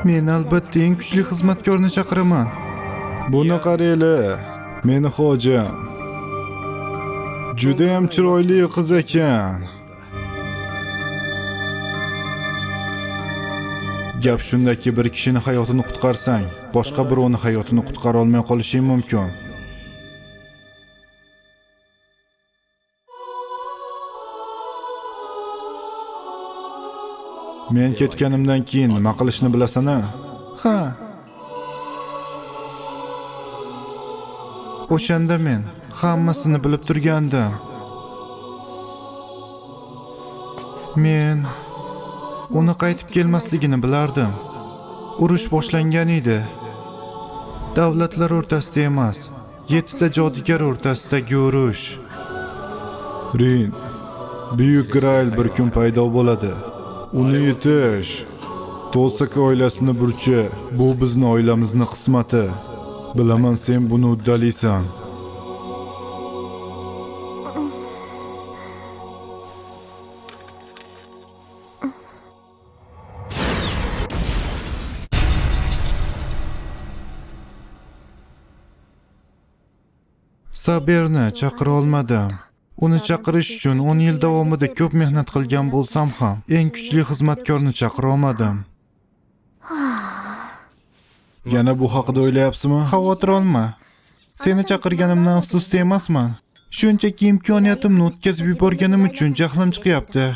Men albatta eng kuchli xizmatkorni chaqiraman. Buni qaranglar. Meni hojam. Juda ham chiroyli qiz ekan. Gap shundaki, bir kishini hayotini qutqarsang, boshqa birovni hayotini qutqara olmay qolishing mumkin. Men ketganimdan keyin nima qilishni bilasan-a? Ha. O'shanda men hammasini bilib turgandim. Men uni qaytib kelmasligini bilardim. Urush boshlangan edi. Davlatlar o'rtasida emas, 7 ta jodugar o'rtasidagi urush. Rin, Buyuk Grail bir kun paydo bo'ladi. Uni yetish Tosaka oilasini burchi. Bu bizning oilamizni qismati. Bilaman, sen buni uddalaysan. Saberni chaqira olmadim. Uni chaqirish uchun 10 yil davomida ko'p mehnat qilgan bo'lsam ham, eng kuchli xizmatkorni chaqira olmadim. Yana bu haqida o'ylayapsizmi? Xavotir olma. Seni chaqirganimdan afsusda emasman. Shunchaki imkoniyatimni o'tkazib yuborganim uchun jahlim chiqyapti.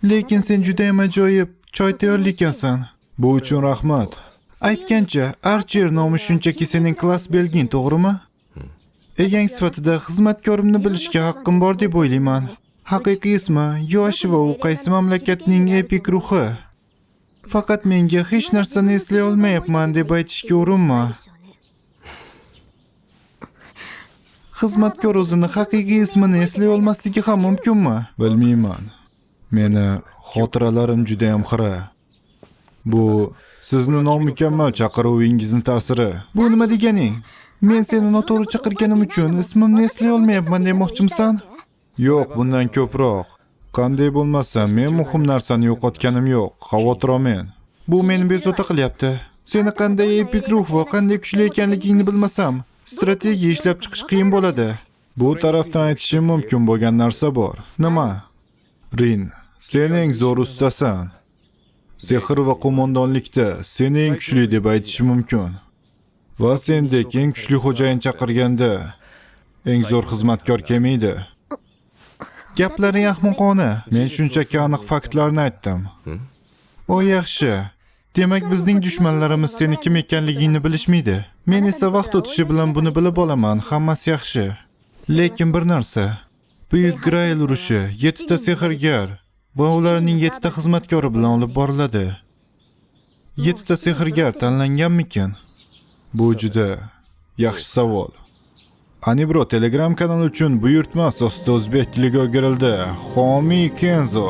Lekin sen juda ham ajoyib choy tayyorlayapsan. Bu uchun rahmat. Aytgancha, Archer nomi shunchaki sening klass belging, to'g'rimi? Egang sifatida xizmatkorimni bilishga haqqim bor deb o'ylayman. Haqiqiy ismi yosh va u qaysi mamlakatning epik ruhi. Faqat menga hech narsani eslay olmayapman deb aytishga urinma. Xizmatkor o'zini haqiqiy ismini eslay olmasligi ham mumkinmi? Bilmayman. Meni xotiralarim juda ham xira. Bu sizni nomukammal chaqiruvingizni ta'siri. Bu nima deganing? Men seni noto'g'ri chaqirganim uchun ismimni eslay olmayapman demoqchimisan? Yo'q, bundan ko'proq. Qanday bo'lmasa, men muhim narsani yo'qotganim yo'q. Xavotir olmang. Bu meni bezovta qilyapti. Seni qanday epik ruh va qanday kuchli ekanligingni bilmasam, strategiya ishlab chiqish qiyin bo'ladi. Bu tarafdan aytishim mumkin bo'lgan narsa bor. Nima? Rin, sen eng zo'r ustasan. Sehr va qo'mondonlikda seni eng kuchli deb aytishim mumkin. Va sendek eng kuchli xo'jayin chaqirganda eng zo'r xizmatkor kelmaydi. Gaplaring ahmoqona. Men shunchaki aniq faktlarni aytdim. O yaxshi. Demak, bizning dushmanlarimiz seni kim ekanligingni bilishmaydi. Men esa vaqt o'tishi bilan buni bilib olaman. Hammasi yaxshi. Lekin bir narsa. Buyuk Grail urushi 7 ta sehrgar va ularning 7 ta xizmatkori bilan olib boriladi. 7 ta sehrgar tanlanganmikin? Bu juda yaxshi savol. Anibro Telegram kanali uchun buyurtma asosida o'zbek tiliga o'girildi. Xomi Kenzo.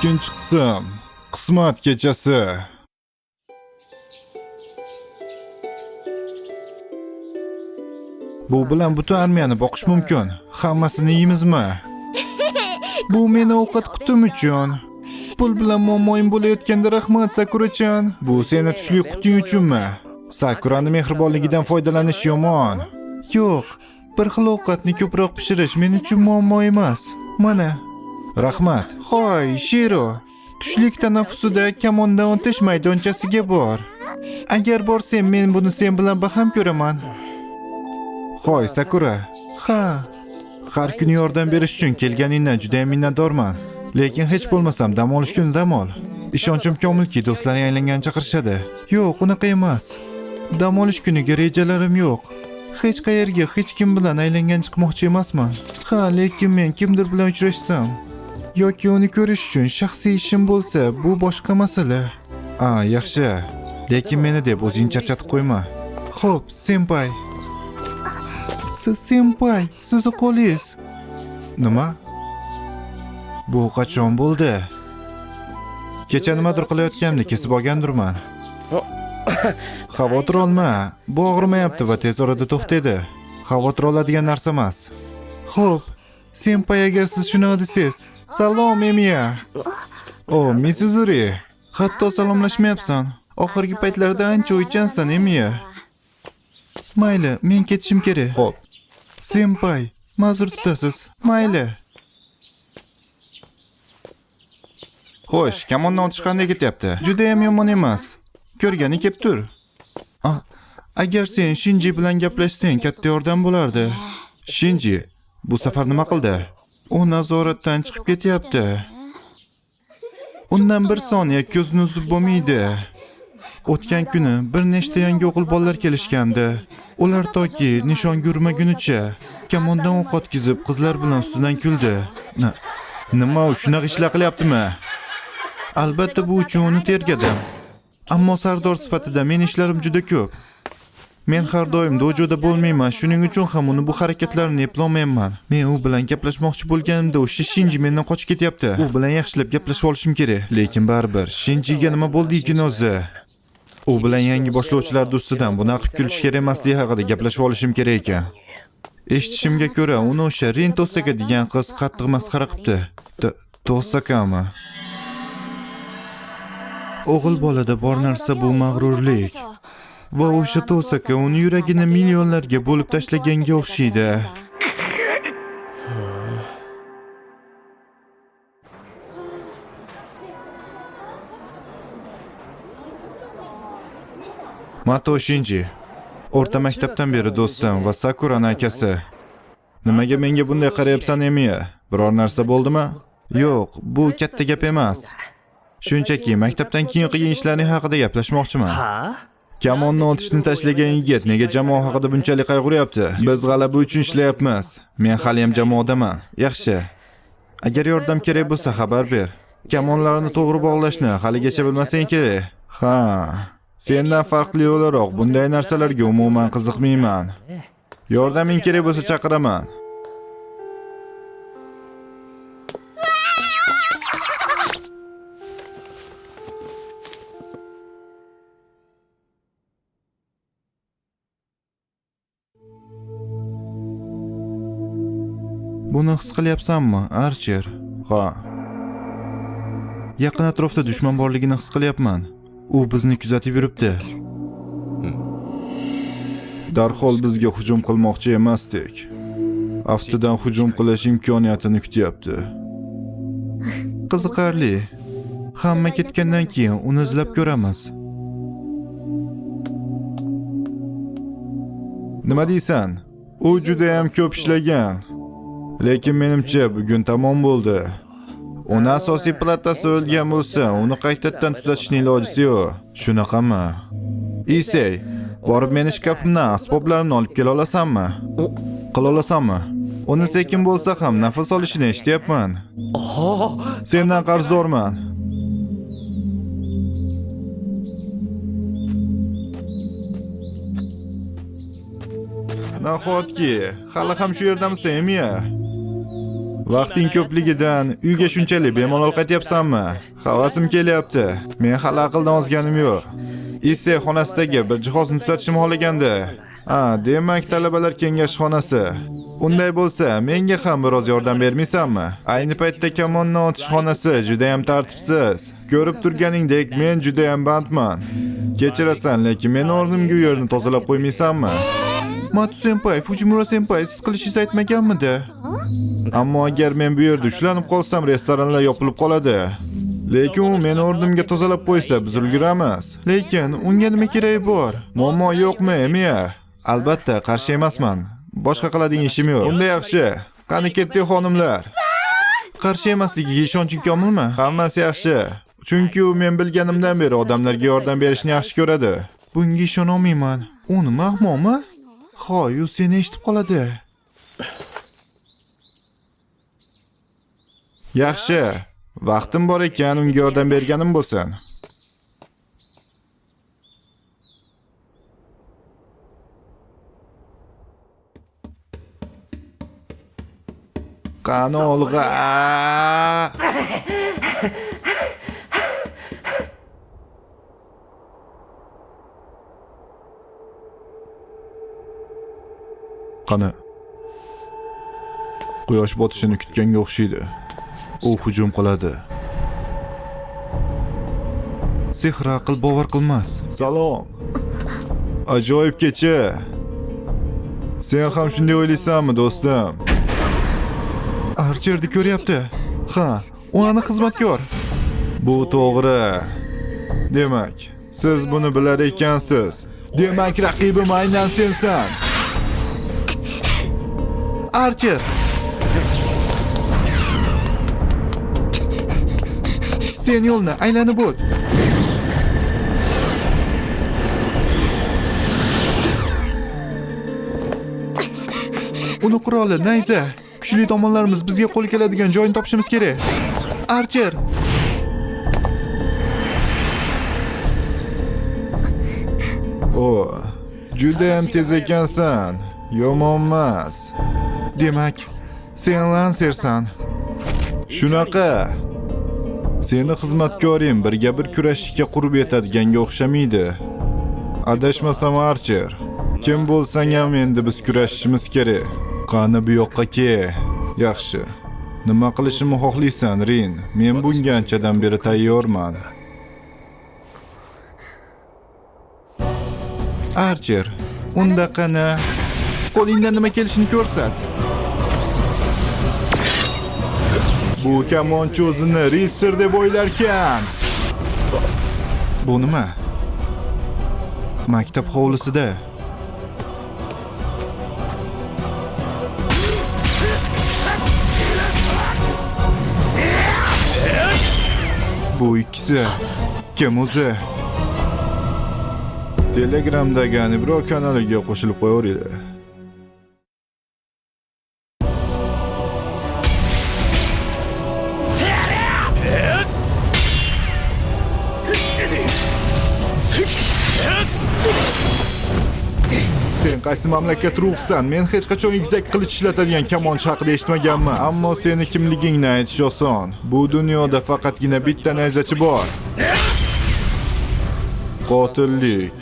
Ikkinchi qism. Qismat kechasi. Bu bilan butun armiyani boqish mumkin. Hammasini yeymizmi? Bu meni ovqat qutim uchun. Pul bilan muammoyim bo'layotganda rahmat Sakura-chan. Bu seni tushlik quting uchunmi? Sakurani mehribonligidan foydalanish yomon. Yo'q, bir xil ovqatni ko'proq pishirish men uchun muammo emas. Mana. Rahmat. Hoy, Shiro. Tushlik tanaffusida kamondan o'tish maydonchasiga bor. Agar borsam men buni sen bilan baham ko'raman. Hoy, Sakura. Ha. Har kuni yordam berish uchun kelganingdan juda ham minnatdorman. Lekin hech bo'lmasam dam olish kuni dam ol. Ishonchim komilki, do'stlaring aylangan chaqirishadi. Yo'q, unaqa emas. Dam olish kuniga rejalarim yo'q. Hech qayerga hech kim bilan aylangan chiqmoqchi emasman. Ha, lekin men kimdir bilan uchrashsam yoki uni ko'rish uchun shaxsiy ishim bo'lsa, bu boshqa masala. Yaxshi. Lekin meni deb o'zing charchatib qo'yma. Xo'p, senpai. Senpai, siz qo'lingiz. Nima? Bu qachon bo'ldi? Kecha nimadir qilayotganimda kesib olgandirman. Xavotir olma, bu og'rimayapti va tez orada to'xtaydi. Xavotir oladigan narsa emas. Xo'p, senpai agar siz shuni desangiz. Salom, Emiya. Mitsuzuri. Hatto salomlashmayapsan. Oxirgi paytlarda ancha o'ychansan, Emiya. Mayli, men ketishim kerak. Xo'p. Senpai, ma'zur tutasiz. Mayli. Xo'sh, kamondan o'tish qanday ketyapti? Juda ham yomon emas. Ko'rgani kelib tur. Agar sen Shinji bilan gaplashsang, katta yordam bo'lardi. Shinji, bu safar nima qildi? U nazoratdan chiqib ketyapti. Undan bir soniya ko'zni uzib bo'lmaydi. O'tgan kuni bir nechta yangi o'g'il bolalar kelishgandi. Ular toki nishonga urmagunicha kamondan o'q otkizib qizlar bilan ustidan kuldi. Nima u shunaqa ishlar qilyaptimi? Albatta bu uchun uni tergadim. Ammo sardor sifatida men ishlarim juda ko'p. Men har doim dojoda bo'lmayman, shuning uchun ham uni bu harakatlarini eplolmayman. Men u bilan gaplashmoqchi bo'lganimda o'sha Shinji mendan qochib ketyapti. U bilan yaxshilab gaplashib olishim kerak. Lekin baribir Shinjiga nima bo'ldi-ekan o'zi? U bilan yangi boshlovchilar do'stidan bunaqa kulish kerak emasligi haqida gaplashib olishim kerak ekan. Eshitishimga ko'ra, uni o'sha Rin Tosaka degan qiz qattiq masxara qilibdi. Tosakami? O'g'il bolada bor narsa bu mag'rurlik. Va o'sha Tosaka uni yuragini millionlarga bo'lib tashlaganga o'xshaydi. Mato Shinji, o'rta maktabdan beri do'stim va Sakurani akasi. Nimaga menga bunday qarayapsan, Emiya? Biror narsa bo'ldimi? Yo'q, bu katta gap emas. Shunchaki maktabdan keyin qilgan ishlaring haqida gaplashmoqchiman. Kamonni otishni tashlagan yigit nega jamoa haqida bunchalik qayg'uryapti? Biz g'alaba uchun ishlayapmiz. Men hali ham jamoadaman. Yaxshi. Agar yordam kerak bo'lsa xabar ber. Kamonlarni to'g'ri bog'lashni haligacha bilmasang kerak. Sendan farqli o'laroq bunday narsalarga umuman qiziqmayman. Yordaming kerak bo'lsa chaqiraman. Buni his qilyapsanmi, Archer? Ha. Yaqin atrofda dushman borligini his qilyapman. U bizni kuzatib yuribdi. Darhol bizga hujum qilmoqchi emasdik. Aftidan hujum qilish imkoniyatini kutyapti. Qiziqarli. Hamma ketgandan keyin uni izlab ko'ramiz. Nima deysan? U juda ham ko'p ishlagan. Lekin menimcha bugun tamom bo'ldi. Uni asosiy platasi o'lgan bo'lsa, uni qaytadan tuzatishning ilojisi yo'q. Shunaqami? Isey, borib meni shkafimdan asboblarimni olib kela olasanmi? Qila olasanmi? Uni sekin bo'lsa ham nafas olishini eshityapman. Sendan qarzdorman. Nahotki, hali ham shu yerdamisiz, Emiya? Vaqting ko'pligidan uyga shunchalik bemalol qaytyapsanmi? Havasim kelyapti. Men hali aqldan ozganim yo'q. Isse xonasidagi bir jihozni tuzatishni xohlagandi. Demak talabalar kengashxonasi. Unday bo'lsa, menga ham biroz yordam bermaysanmi? Ayni paytda kamonni otish xonasi juda ham tartibsiz. Ko'rib turganingdek, men juda ham bandman. Kechirasan, lekin men o'rnimga u yerni tozalab qo'ymaysanmi? Matu senpai, Fujimura senpai, siz qilishingizni aytmaganmidi? Ammo agar men bu yerda ushlanib qolsam, restoranlar yopilib qoladi. Lekin u meni o'rnimga tozalab qo'ysa, biz ulguramiz. Lekin unga nima keragi bor? Muammo yo'qmi, Emiya? Albatta, qarshi emasman. Boshqa qiladigan ishim yo'q. Unda yaxshi. Qani ketdik xonimlar. Qarshi emasligiga ishonching komilmi? Hammasi yaxshi. Chunki u men bilganimdan beri odamlarga yordam berishni yaxshi ko'radi. Bunga ishona olmayman. U nima ahmoqmi? Hoy, u seni eshitib qoladi. Yaxshi. Vaqtim bor ekan, unga yordam berganim bo'lsin. Qani olg'a. Qani. Quyosh botishini kutganga o'xshaydi. U hujum qiladi. Sehr aql bovar qilmas. Salom. Ajoyib kecha. Sen ham shunday o'ylaysanmi, do'stim? Archerni ko'ryapti. Ha, u aniq xizmatkor. Bu to'g'ri. Demak, siz buni bilar ekansiz. Demak, raqibim aynan sensan. Archer. Sen yo'lni aylanib o't. Uni quroli, nayza. Kuchli tomonlarimiz bizga qo'l keladigan joyni topishimiz kerak. Archer. O, juda ham tez ekansan. Yomon emas. Demak, sen Lancersan. Shunaqa. Seni xizmatkoring birga bir kurashishga qurb yetadiganga o'xshamaydi. Adashmasam Archer. Kim bo'lsang ham endi biz kurashishimiz kerak. Qani bu yoqqa kel. Yaxshi. Nima qilishimni xohlaysan, Rin? Men bunga anchadan beri tayyorman. Archer, unda qani? Qo'lingdan nima kelishini ko'rsat. Bu kamonchi o'zini Ritser deb o'ylarkan. Bu nima? Maktab hovlisida. Bu ikkisi kim o'zi? Telegramdagi Anibro kanaliga qo'shilib qo'yaveradi. Sen qaysi mamlakat ruhsan? Men hech qachon egizak qilich ishlatadigan kamonchi haqida eshitmaganman. Ammo seni kimligingni aytish oson. Bu dunyoda faqatgina bitta nayzachi bor. Qotillik.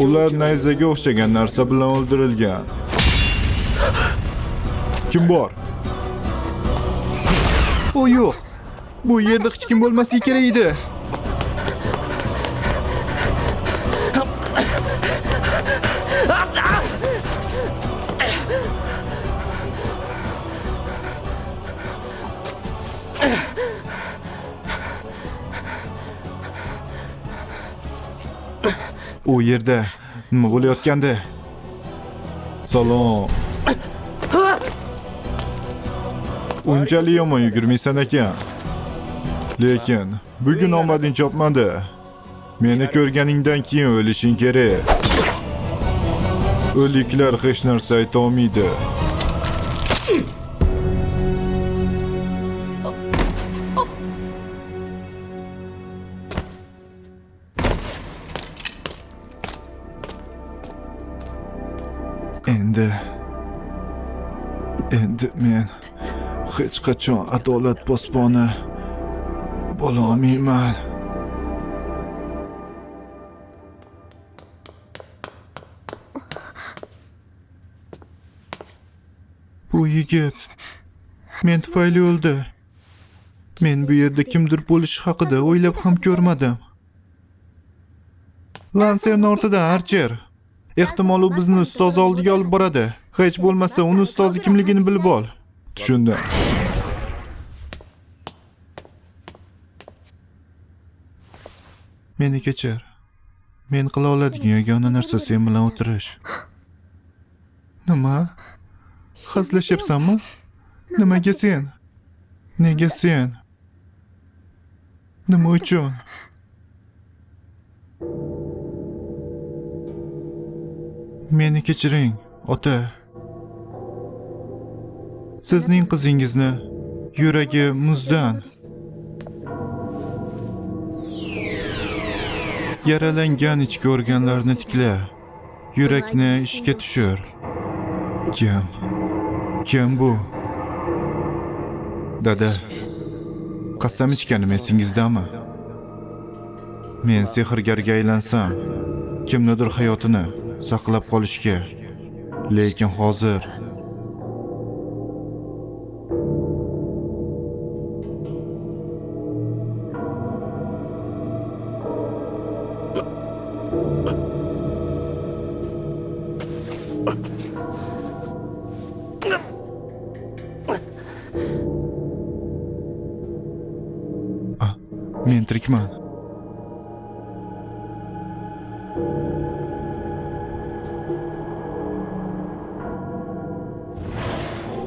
Ular nayzaga o'xshagan narsa bilan o'ldirilgan. Kim bor? O yo'q. Bu yerda hech kim bo'lmasligi kerak edi. U yerda nima bo'layotgandi? Salom. Unchalik yomon yugurmaysan ekan. Lekin bugun omading chopmadi. Meni ko'rganingdan keyin o'lishing kerak. O'liklar hech narsa ayta olmaydi. Endi men hech qachon adolat posboni bo'la olmayman. Bu yigit men tufayli o'ldi. Men bu yerda kimdir bo'lishi haqida o'ylab ham ko'rmadim. Lanserning ortida Archer. Ehtimol u bizni ustoz oldiga olib boradi. Hech bo'lmasa uni ustozi kimligini bilib ol. Tushundim. Meni kechir. Men qila oladigan yagona narsa sen bilan o'tirish. Nima? Hazillashyapsanmi? Nimaga sen? Nega sen? Nima uchun? Meni kechiring, ota. Sizning qizingizni yuragi muzdan. Yaralangan ichki organlarni tikla. Yurakni ishga tushir. Kim bu? Dada. Qasam ichganim esingizdami? Men sehrgarga aylansam, kimnidir hayotini saqlab qolishga. Lekin hozir men tirikman.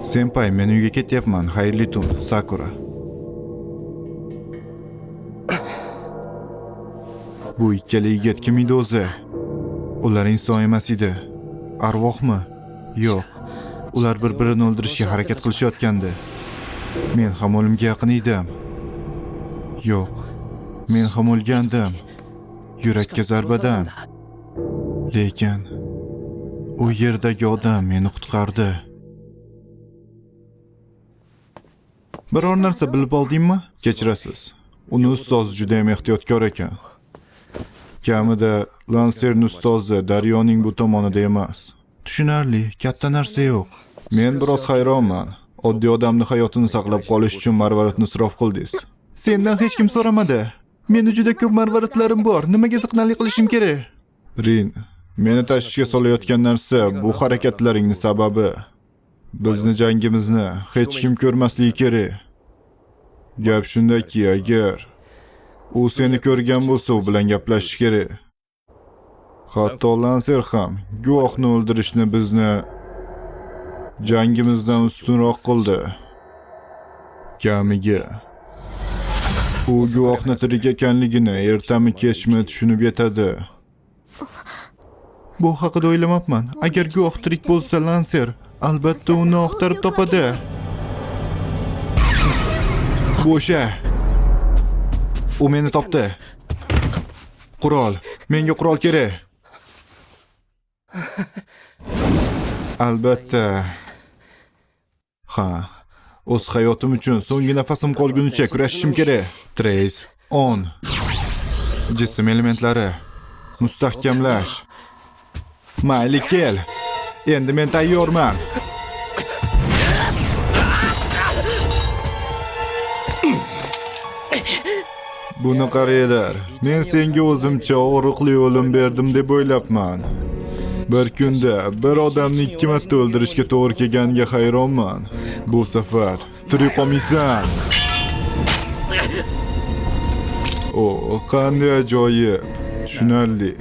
Senpai, men uyga ketyapman. Xayrli tun, Sakura. Bu ikkala yigit kim edi o'zi? Ular inson emas edi. Arvohmi? Yo'q. Ular bir-birini o'ldirishga harakat qilishayotgandi. Men ham o'limga yaqin edim. Yo'q. Men ham o'lgandim. Yurakka zarbadan. Lekin u yerdagi odam meni qutqardi. Biror narsa bilib oldingmi? Kechirasiz. Uni ustozi juda ham ehtiyotkor ekan. Kamida Lanserning ustozi daryoning bu tomonida emas. Tushunarli, katta narsa yo'q. Men biroz hayronman. Oddiy odamning hayotini saqlab qolish uchun marvaridni isrof qildingiz. Sendan hech kim so'ramadi. Meni juda ko'p marvaridlarim bor. Nimaga ziqnalik qilishim kerak? Rin, meni tashvishga solayotgan narsa bu harakatlaringning sababi. Bizni jangimizni hech kim ko'rmasligi kerak. Gap shundaki, agar u seni ko'rgan bo'lsa, u bilan gaplashish kerak. Hatto Lanser ham guvohni o'ldirishni bizni jangimizdan ustunroq qildi. Kamiga u guvohni tirik ekanligini ertami kechmi tushunib yetadi. Bu haqida o'ylamabman. Agar guvoh tirik bo'lsa, Lanser albatta uni oqtarib topadi. Bo'sha. U meni topdi. Qurol. Menga qurol kerak. Albatta. Ha. O'z hayotim uchun so'nggi nafasim qolgunicha kurashishim kerak. Trace on. Jism elementlari mustahkamlash. Mayli kel. Endi men tayyorman. Buni qaranglar. Men senga o'zimcha og'riqli o'lim berdim deb o'ylabman. Bir kunda bir odamni 2 marta o'ldirishga to'g'ri kelganiga hayronman. Bu safar tirik qolmaysan. Qanday ajoyib. Tushunarli.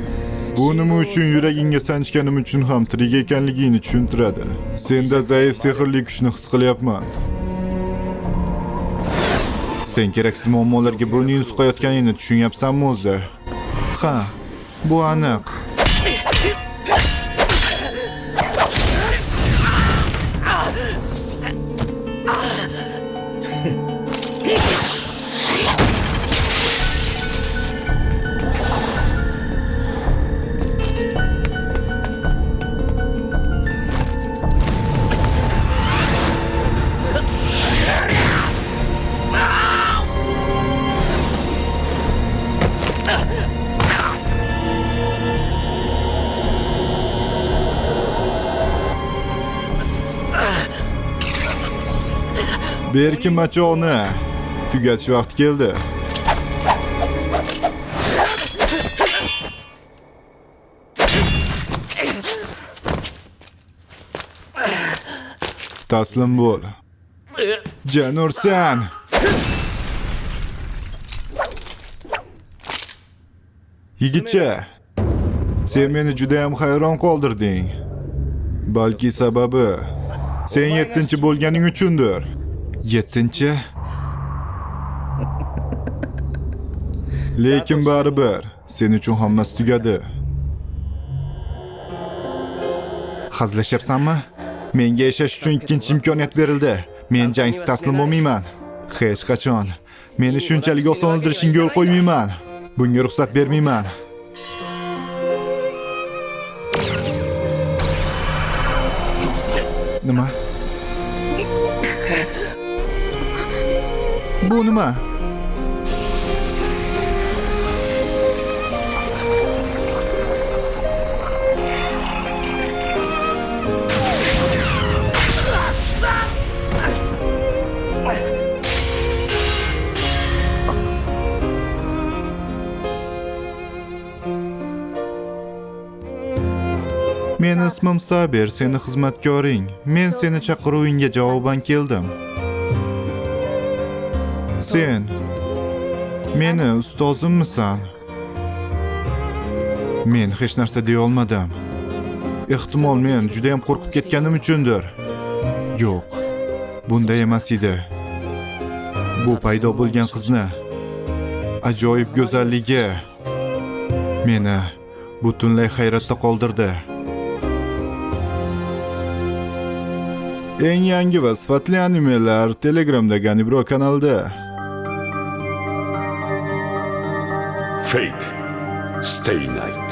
Bu nima uchun yuragingga sanchganim uchun ham tirik ekanligingni tushuntiradi. Senda zaif sehrli kuchni his qilyapman. Sen keraksiz muammolarga burningni suqayotganingni tushunyapsanmi o'zi? Ha, bu aniq. Berki machoqni tugatish vaqti keldi. Taslim bo'l. Janursan. Yigitcha, sen meni juda ham hayron qoldirding. Balki sababi sen 7-chi bo'lganing uchundir. 7-chi? Lekin baribir sen uchun hammasi tugadi. Hazlashyapsanmi? Menga yashash uchun ikkinchi imkoniyat berildi. Men jangsiz taslim bo'lmayman. Hech qachon meni shunchalik oson o'ldirishingga yo'l qo'ymayman. Bunga ruxsat bermayman. Nima? Bu nima? Meni ismim Sabir, seni xizmatkoring. Men seni chaqiruvingga javoban keldim. Sen meni ustozimmisan? Men hech narsa deya olmadim. Ehtimol men juda ham qo'rqib ketganim uchundir. Yo'q, bunday emas edi. Bu paydo bo'lgan qizni ajoyib go'zalligi meni butunlay hayratda qoldirdi. Eng yangi va sifatli animelar Telegramdagi Anibro kanalida. Fate. Stay night.